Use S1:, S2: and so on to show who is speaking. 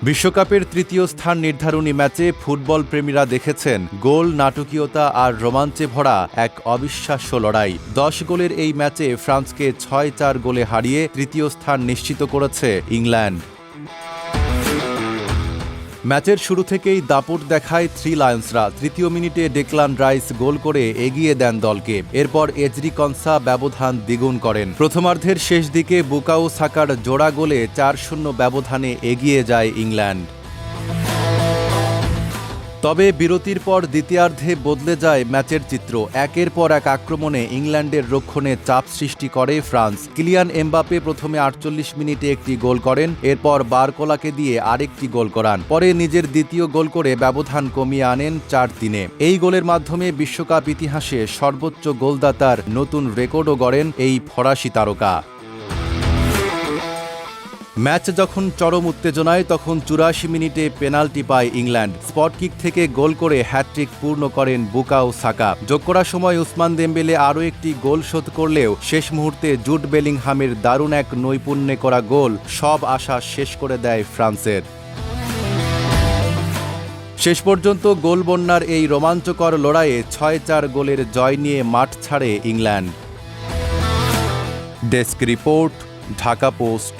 S1: বিশ্বকাপের তৃতীয় স্থান নির্ধারণী ম্যাচে ফুটবল প্রেমীরা দেখেছেন গোল, নাটকীয়তা আর রোমাঞ্চে ভরা এক অবিশ্বাস্য লড়াই। 10 গোলের এই ম্যাচে ফ্রান্সকে 6-4 গোলে হারিয়ে তৃতীয় স্থান নিশ্চিত করেছে ইংল্যান্ড। ম্যাচের শুরু থেকেই দাপট দেখায় থ্রি লায়ন্সরা। তৃতীয় মিনিটে ডেকলান রাইস গোল করে এগিয়ে দেন দলকে। এরপর এজরি কনসা ব্যবধান দ্বিগুণ করেন। প্রথমার্ধের শেষ দিকে বুকাও সাকার জোড়া গোলে 4-0 ব্যবধানে এগিয়ে যায় ইংল্যান্ড। তবে বিরতির পর দ্বিতীয়ার্ধে বদলে যায় ম্যাচের চিত্র। একের পর এক আক্রমণে ইংল্যান্ডের রক্ষণে চাপ সৃষ্টি করে ফ্রান্স। কিলিয়ান এমবাপে প্রথমে 48 মিনিটে একটি গোল করেন, এরপর বারকোলাকে দিয়ে আরেকটি গোল করান। পরে নিজের দ্বিতীয় গোল করে ব্যবধান কমিয়ে আনেন 4-3-এ। এই গোলের মাধ্যমে বিশ্বকাপ ইতিহাসে সর্বোচ্চ গোলদাতার নতুন রেকর্ডও গড়েন এই ফরাসি তারকা। ম্যাচ যখন চরম উত্তেজনায়, তখন 84 মিনিটে পেনাল্টি পায় ইংল্যান্ড। স্পট কিক থেকে গোল করে হ্যাটট্রিক পূর্ণ করেন বুকাও সাকা। যোগ করার সময় উসমান দেমবেলে আরও একটি গোল শোধ করলেও শেষ মুহূর্তে জুড বেলিংহামের দারুণ এক নৈপুণ্যে করা গোল সব আশা শেষ করে দেয় ফ্রান্সের। শেষ পর্যন্ত গোল বন্যার এই রোমাঞ্চকর লড়াইয়ে 6-4 গোলের জয় নিয়ে মাঠ ছাড়ে England. Desk report, Dhaka post.